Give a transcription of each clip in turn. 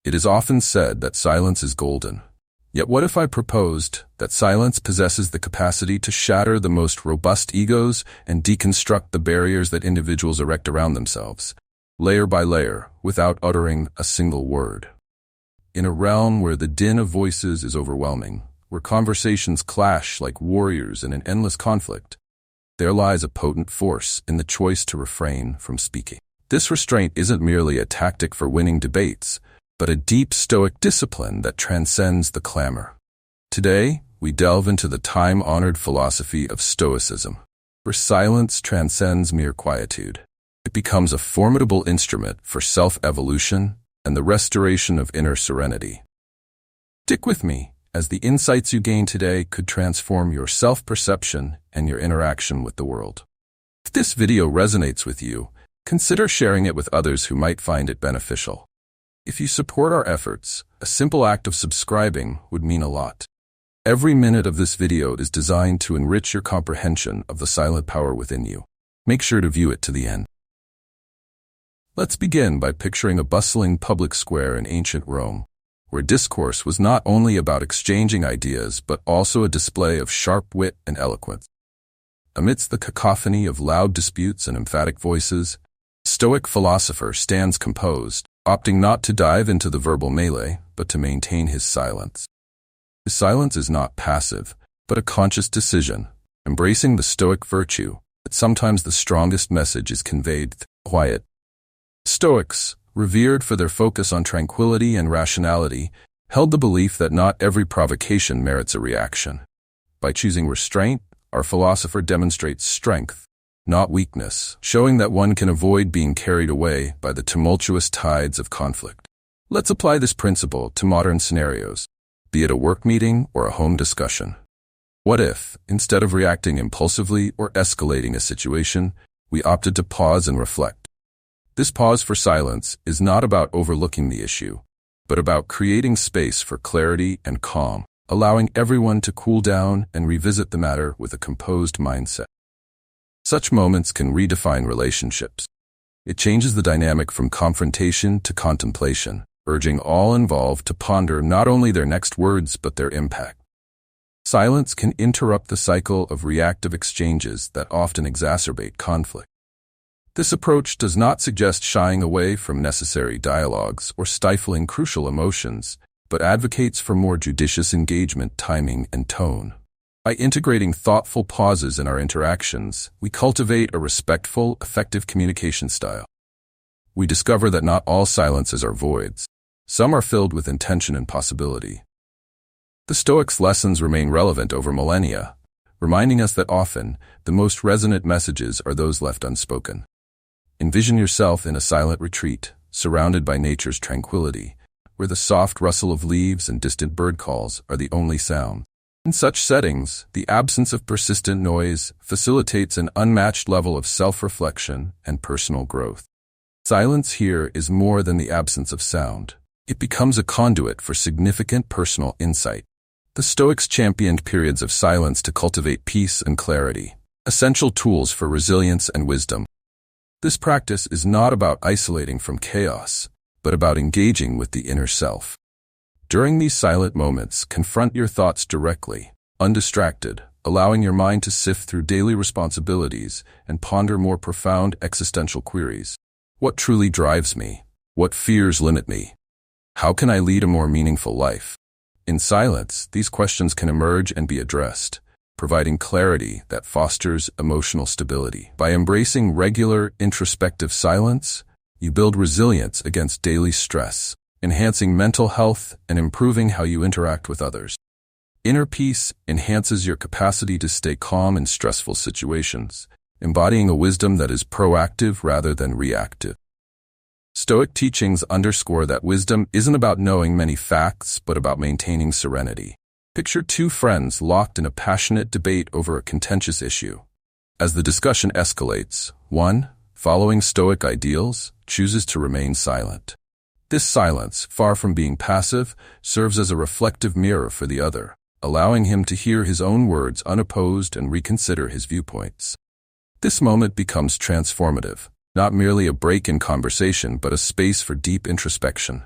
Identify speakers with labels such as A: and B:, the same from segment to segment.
A: It is often said that silence is golden. Yet what if I proposed that silence possesses the capacity to shatter the most robust egos and deconstruct the barriers that individuals erect around themselves, layer by layer, without uttering a single word? In a realm where the din of voices is overwhelming, where conversations clash like warriors in an endless conflict, there lies a potent force in the choice to refrain from speaking. This restraint isn't merely a tactic for winning debates, but a deep Stoic discipline that transcends the clamor. Today, we delve into the time-honored philosophy of Stoicism, where silence transcends mere quietude. It becomes a formidable instrument for self-evolution and the restoration of inner serenity. Stick with me, as the insights you gain today could transform your self-perception and your interaction with the world. If this video resonates with you, consider sharing it with others who might find it beneficial. If you support our efforts, a simple act of subscribing would mean a lot. Every minute of this video is designed to enrich your comprehension of the silent power within you. Make sure to view it to the end. Let's begin by picturing a bustling public square in ancient Rome, where discourse was not only about exchanging ideas but also a display of sharp wit and eloquence. Amidst the cacophony of loud disputes and emphatic voices, a Stoic philosopher stands composed, opting not to dive into the verbal melee, but to maintain his silence. His silence is not passive, but a conscious decision, embracing the Stoic virtue that sometimes the strongest message is conveyed through quiet. Stoics, revered for their focus on tranquility and rationality, held the belief that not every provocation merits a reaction. By choosing restraint, our philosopher demonstrates strength, not weakness, showing that one can avoid being carried away by the tumultuous tides of conflict. Let's apply this principle to modern scenarios, be it a work meeting or a home discussion. What if, instead of reacting impulsively or escalating a situation, we opted to pause and reflect? This pause for silence is not about overlooking the issue, but about creating space for clarity and calm, allowing everyone to cool down and revisit the matter with a composed mindset. Such moments can redefine relationships. It changes the dynamic from confrontation to contemplation, urging all involved to ponder not only their next words but their impact. Silence can interrupt the cycle of reactive exchanges that often exacerbate conflict. This approach does not suggest shying away from necessary dialogues or stifling crucial emotions, but advocates for more judicious engagement, timing, and tone. By integrating thoughtful pauses in our interactions, we cultivate a respectful, effective communication style. We discover that not all silences are voids. Some are filled with intention and possibility. The Stoics' lessons remain relevant over millennia, reminding us that often, the most resonant messages are those left unspoken. Envision yourself in a silent retreat, surrounded by nature's tranquility, where the soft rustle of leaves and distant bird calls are the only sound. In such settings, the absence of persistent noise facilitates an unmatched level of self-reflection and personal growth. Silence here is more than the absence of sound. It becomes a conduit for significant personal insight. The Stoics championed periods of silence to cultivate peace and clarity, essential tools for resilience and wisdom. This practice is not about isolating from chaos, but about engaging with the inner self. During these silent moments, confront your thoughts directly, undistracted, allowing your mind to sift through daily responsibilities and ponder more profound existential queries. What truly drives me? What fears limit me? How can I lead a more meaningful life? In silence, these questions can emerge and be addressed, providing clarity that fosters emotional stability. By embracing regular, introspective silence, you build resilience against daily stress, enhancing mental health and improving how you interact with others. Inner peace enhances your capacity to stay calm in stressful situations, embodying a wisdom that is proactive rather than reactive. Stoic teachings underscore that wisdom isn't about knowing many facts, but about maintaining serenity. Picture two friends locked in a passionate debate over a contentious issue. As the discussion escalates, one, following Stoic ideals, chooses to remain silent. This silence, far from being passive, serves as a reflective mirror for the other, allowing him to hear his own words unopposed and reconsider his viewpoints. This moment becomes transformative, not merely a break in conversation but a space for deep introspection.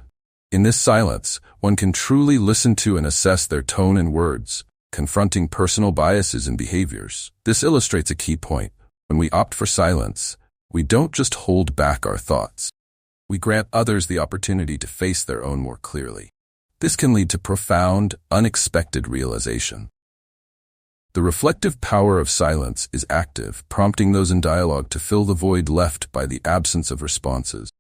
A: In this silence, one can truly listen to and assess their tone and words, confronting personal biases and behaviors. This illustrates a key point. When we opt for silence, we don't just hold back our thoughts. We grant others the opportunity to face their own more clearly. This can lead to profound, unexpected realization. The reflective power of silence is active, prompting those in dialogue to fill the void left by the absence of responses.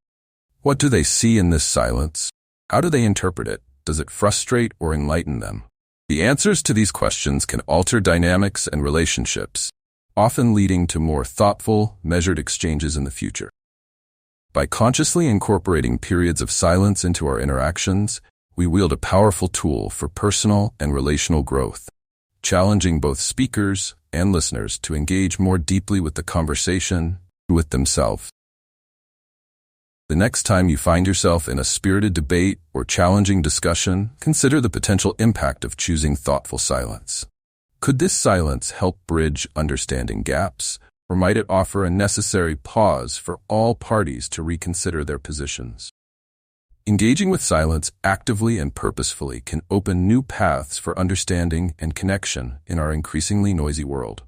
A: What do they see in this silence? How do they interpret it? Does it frustrate or enlighten them? The answers to these questions can alter dynamics and relationships, often leading to more thoughtful, measured exchanges in the future. By consciously incorporating periods of silence into our interactions, we wield a powerful tool for personal and relational growth, challenging both speakers and listeners to engage more deeply with the conversation and with themselves. The next time you find yourself in a spirited debate or challenging discussion, consider the potential impact of choosing thoughtful silence. Could this silence help bridge understanding gaps, or might it offer a necessary pause for all parties to reconsider their positions? Engaging with silence actively and purposefully can open new paths for understanding and connection in our increasingly noisy world.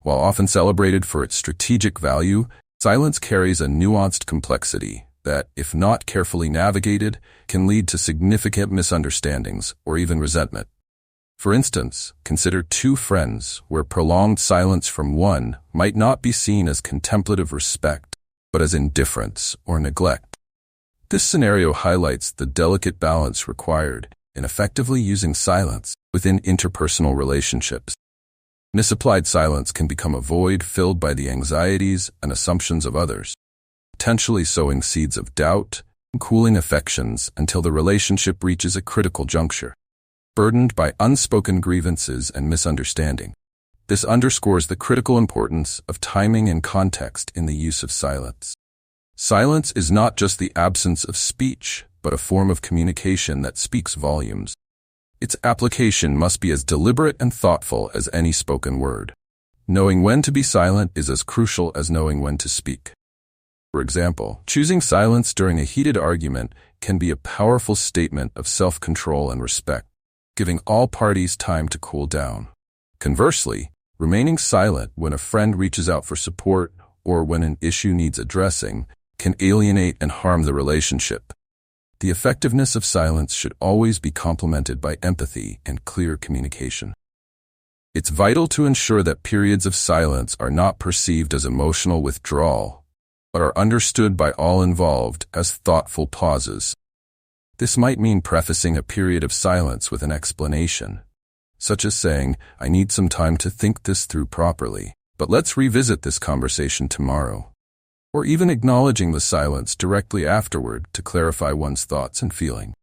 A: While often celebrated for its strategic value, silence carries a nuanced complexity that, if not carefully navigated, can lead to significant misunderstandings or even resentment. For instance, consider two friends where prolonged silence from one might not be seen as contemplative respect, but as indifference or neglect. This scenario highlights the delicate balance required in effectively using silence within interpersonal relationships. Misapplied silence can become a void filled by the anxieties and assumptions of others, potentially sowing seeds of doubt and cooling affections until the relationship reaches a critical juncture. Burdened by unspoken grievances and misunderstanding. This underscores the critical importance of timing and context in the use of silence. Silence is not just the absence of speech, but a form of communication that speaks volumes. Its application must be as deliberate and thoughtful as any spoken word. Knowing when to be silent is as crucial as knowing when to speak. For example, choosing silence during a heated argument can be a powerful statement of self-control and respect, giving all parties time to cool down. Conversely, remaining silent when a friend reaches out for support or when an issue needs addressing can alienate and harm the relationship. The effectiveness of silence should always be complemented by empathy and clear communication. It's vital to ensure that periods of silence are not perceived as emotional withdrawal, but are understood by all involved as thoughtful pauses. This might mean prefacing a period of silence with an explanation, such as saying, "I need some time to think this through properly, but let's revisit this conversation tomorrow." Or even acknowledging the silence directly afterward to clarify one's thoughts and feeling.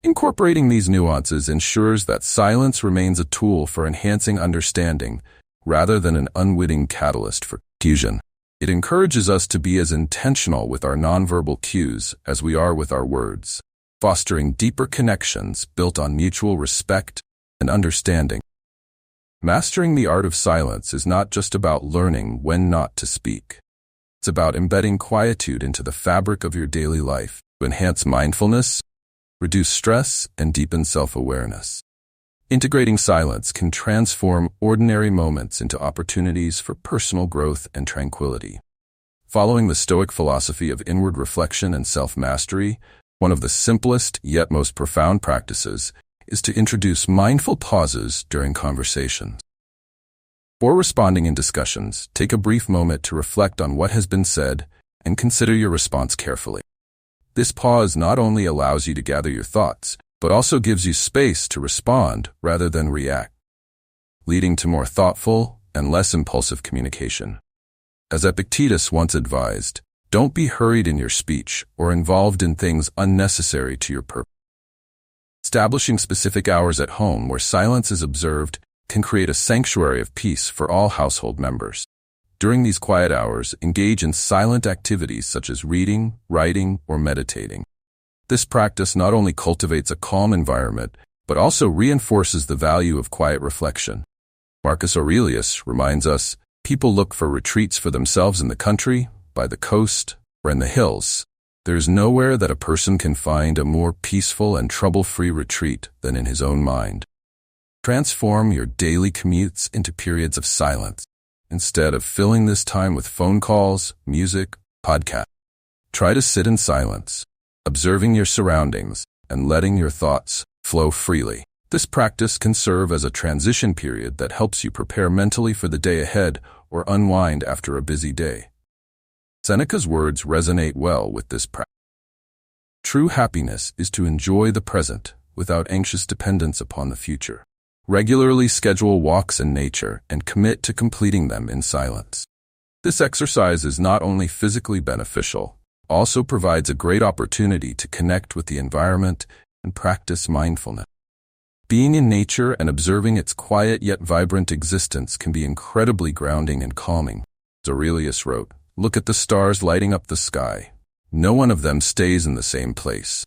A: Incorporating these nuances ensures that silence remains a tool for enhancing understanding rather than an unwitting catalyst for confusion. It encourages us to be as intentional with our nonverbal cues as we are with our words, fostering deeper connections built on mutual respect and understanding. Mastering the art of silence is not just about learning when not to speak. It's about embedding quietude into the fabric of your daily life to enhance mindfulness, reduce stress, and deepen self-awareness. Integrating silence can transform ordinary moments into opportunities for personal growth and tranquility. Following the Stoic philosophy of inward reflection and self-mastery, one of the simplest yet most profound practices is to introduce mindful pauses during conversations. Before responding in discussions, take a brief moment to reflect on what has been said and consider your response carefully. This pause not only allows you to gather your thoughts, but also gives you space to respond rather than react, leading to more thoughtful and less impulsive communication. As Epictetus once advised, don't be hurried in your speech or involved in things unnecessary to your purpose. Establishing specific hours at home where silence is observed can create a sanctuary of peace for all household members. During these quiet hours, engage in silent activities such as reading, writing, or meditating. This practice not only cultivates a calm environment, but also reinforces the value of quiet reflection. Marcus Aurelius reminds us, people look for retreats for themselves in the country, by the coast, or in the hills, There's nowhere that a person can find a more peaceful and trouble-free retreat than in his own mind. Transform your daily commutes into periods of silence, instead of filling this time with phone calls, music, podcasts. Try to sit in silence, observing your surroundings and letting your thoughts flow freely. This practice can serve as a transition period that helps you prepare mentally for the day ahead or unwind after a busy day. Seneca's words resonate well with this practice. True happiness is to enjoy the present without anxious dependence upon the future. Regularly schedule walks in nature and commit to completing them in silence. This exercise is not only physically beneficial, also provides a great opportunity to connect with the environment and practice mindfulness. Being in nature and observing its quiet yet vibrant existence can be incredibly grounding and calming. As Aurelius wrote, "Look at the stars lighting up the sky. No one of them stays in the same place."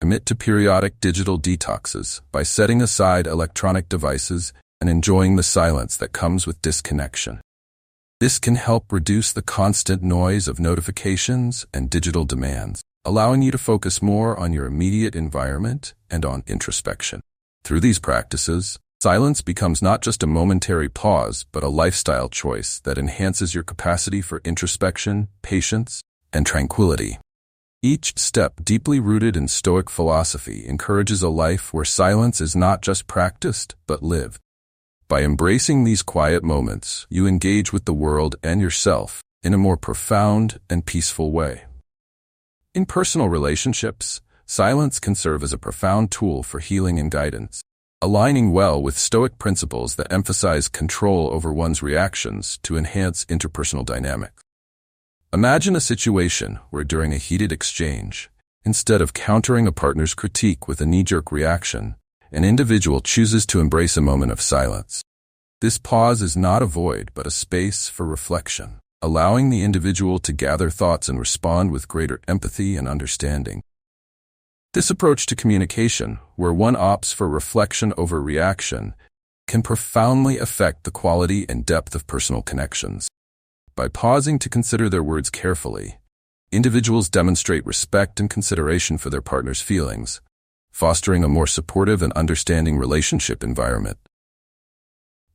A: Commit to periodic digital detoxes by setting aside electronic devices and enjoying the silence that comes with disconnection. This can help reduce the constant noise of notifications and digital demands, allowing you to focus more on your immediate environment and on introspection. Through these practices, silence becomes not just a momentary pause, but a lifestyle choice that enhances your capacity for introspection, patience, and tranquility. Each step, deeply rooted in Stoic philosophy, encourages a life where silence is not just practiced, but lived. By embracing these quiet moments, you engage with the world and yourself in a more profound and peaceful way. In personal relationships, silence can serve as a profound tool for healing and guidance, aligning well with Stoic principles that emphasize control over one's reactions to enhance interpersonal dynamics. Imagine a situation where during a heated exchange, instead of countering a partner's critique with a knee-jerk reaction, an individual chooses to embrace a moment of silence. This pause is not a void, but a space for reflection, allowing the individual to gather thoughts and respond with greater empathy and understanding. This approach to communication, where one opts for reflection over reaction, can profoundly affect the quality and depth of personal connections. By pausing to consider their words carefully, individuals demonstrate respect and consideration for their partner's feelings, fostering a more supportive and understanding relationship environment.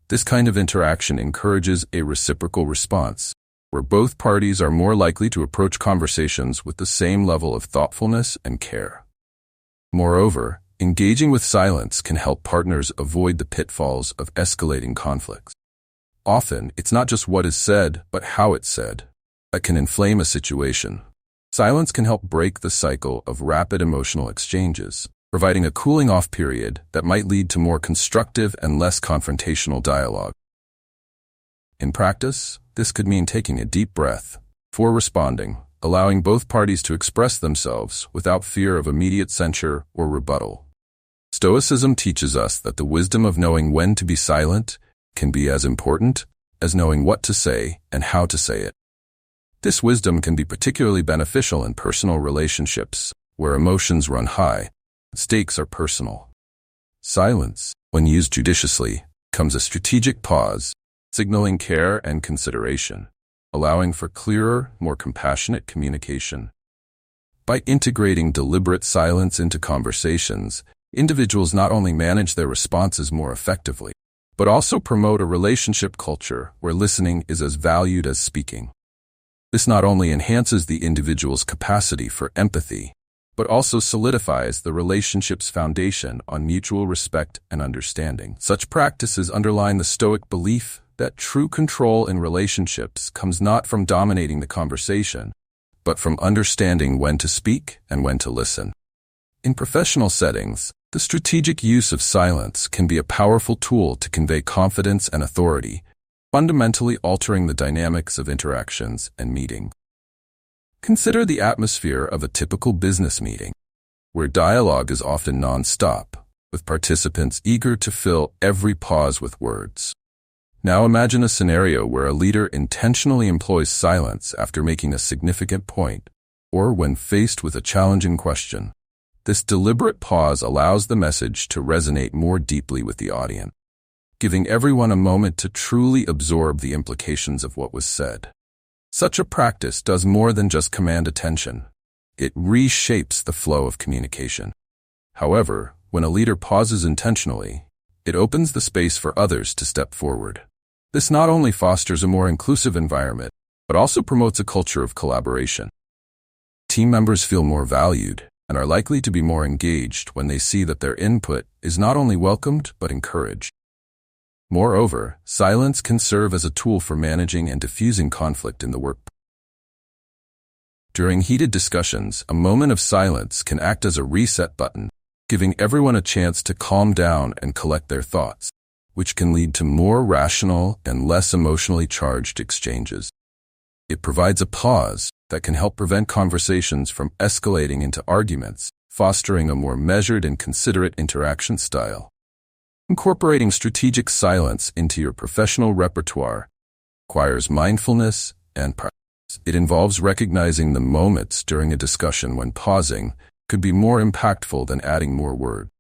A: This kind of interaction encourages a reciprocal response, where both parties are more likely to approach conversations with the same level of thoughtfulness and care. Moreover, engaging with silence can help partners avoid the pitfalls of escalating conflicts. Often, it's not just what is said, but how it's said, that can inflame a situation. Silence can help break the cycle of rapid emotional exchanges, providing a cooling-off period that might lead to more constructive and less confrontational dialogue. In practice, this could mean taking a deep breath before responding, allowing both parties to express themselves without fear of immediate censure or rebuttal. Stoicism teaches us that the wisdom of knowing when to be silent can be as important as knowing what to say and how to say it. This wisdom can be particularly beneficial in personal relationships, where emotions run high, and stakes are personal. Silence, when used judiciously, becomes a strategic pause, signaling care and consideration, allowing for clearer, more compassionate communication. By integrating deliberate silence into conversations, individuals not only manage their responses more effectively, but also promote a relationship culture where listening is as valued as speaking. This not only enhances the individual's capacity for empathy, but also solidifies the relationship's foundation on mutual respect and understanding. Such practices underline the Stoic belief that true control in relationships comes not from dominating the conversation, but from understanding when to speak and when to listen. In professional settings, the strategic use of silence can be a powerful tool to convey confidence and authority, fundamentally altering the dynamics of interactions and meetings. Consider the atmosphere of a typical business meeting, where dialogue is often non-stop, with participants eager to fill every pause with words. Now imagine a scenario where a leader intentionally employs silence after making a significant point, or when faced with a challenging question. This deliberate pause allows the message to resonate more deeply with the audience, giving everyone a moment to truly absorb the implications of what was said. Such a practice does more than just command attention. It reshapes the flow of communication. However, when a leader pauses intentionally, it opens the space for others to step forward. This not only fosters a more inclusive environment, but also promotes a culture of collaboration. Team members feel more valued and are likely to be more engaged when they see that their input is not only welcomed but encouraged. Moreover, silence can serve as a tool for managing and diffusing conflict in the workplace. During heated discussions, a moment of silence can act as a reset button, giving everyone a chance to calm down and collect their thoughts, which can lead to more rational and less emotionally charged exchanges. It provides a pause that can help prevent conversations from escalating into arguments, fostering a more measured and considerate interaction style. Incorporating strategic silence into your professional repertoire requires mindfulness and practice. It involves recognizing the moments during a discussion when pausing could be more impactful than adding more words.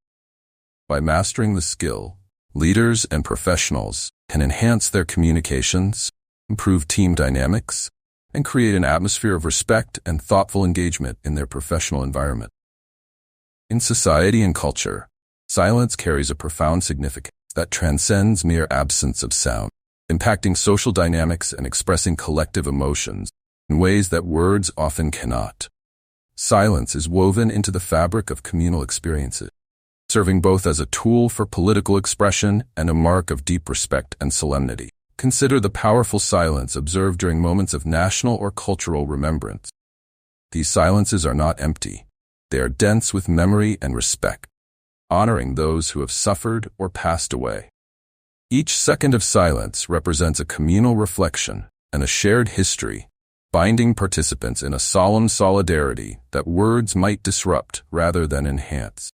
A: By mastering the skill, leaders and professionals can enhance their communications, improve team dynamics, and create an atmosphere of respect and thoughtful engagement in their professional environment. In society and culture, silence carries a profound significance that transcends mere absence of sound, impacting social dynamics and expressing collective emotions in ways that words often cannot. Silence is woven into the fabric of communal experiences, serving both as a tool for political expression and a mark of deep respect and solemnity. Consider the powerful silence observed during moments of national or cultural remembrance. These silences are not empty. They are dense with memory and respect, honoring those who have suffered or passed away. Each second of silence represents a communal reflection and a shared history, binding participants in a solemn solidarity that words might disrupt rather than enhance.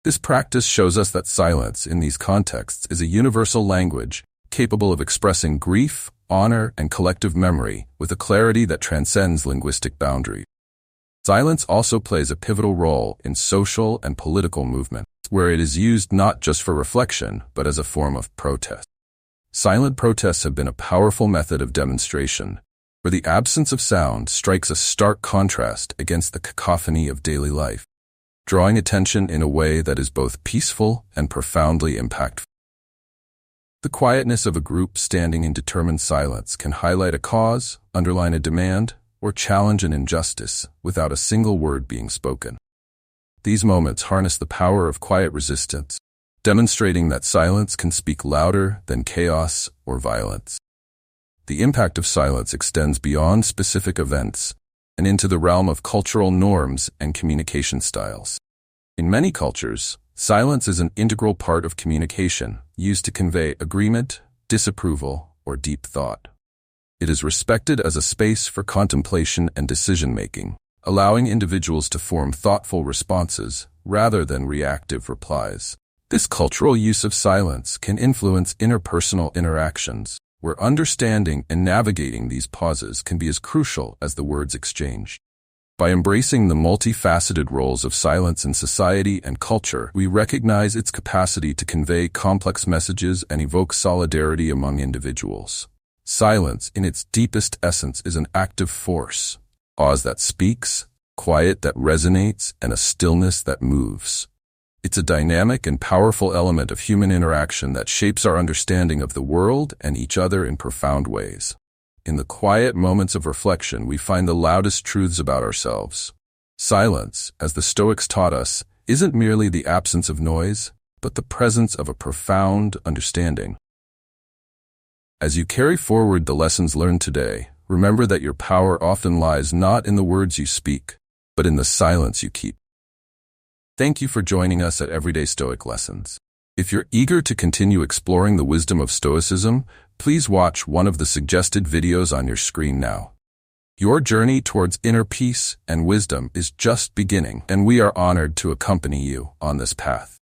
A: This practice shows us that silence in these contexts is a universal language capable of expressing grief, honor, and collective memory with a clarity that transcends linguistic boundaries. Silence also plays a pivotal role in social and political movements, where it is used not just for reflection, but as a form of protest. Silent protests have been a powerful method of demonstration, where the absence of sound strikes a stark contrast against the cacophony of daily life, drawing attention in a way that is both peaceful and profoundly impactful. The quietness of a group standing in determined silence can highlight a cause, underline a demand, or challenge an injustice without a single word being spoken. These moments harness the power of quiet resistance, demonstrating that silence can speak louder than chaos or violence. The impact of silence extends beyond specific events and into the realm of cultural norms and communication styles. In many cultures, silence is an integral part of communication, used to convey agreement, disapproval, or deep thought. It is respected as a space for contemplation and decision-making, allowing individuals to form thoughtful responses rather than reactive replies. This cultural use of silence can influence interpersonal interactions, where understanding and navigating these pauses can be as crucial as the words exchanged. By embracing the multifaceted roles of silence in society and culture, we recognize its capacity to convey complex messages and evoke solidarity among individuals. Silence, in its deepest essence, is an active force, pause that speaks, quiet that resonates, and a stillness that moves. It's a dynamic and powerful element of human interaction that shapes our understanding of the world and each other in profound ways. In the quiet moments of reflection, we find the loudest truths about ourselves. Silence, as the Stoics taught us, isn't merely the absence of noise, but the presence of a profound understanding. As you carry forward the lessons learned today, remember that your power often lies not in the words you speak, but in the silence you keep. Thank you for joining us at Everyday Stoic Lessons. If you're eager to continue exploring the wisdom of Stoicism, please watch one of the suggested videos on your screen now. Your journey towards inner peace and wisdom is just beginning, and we are honored to accompany you on this path.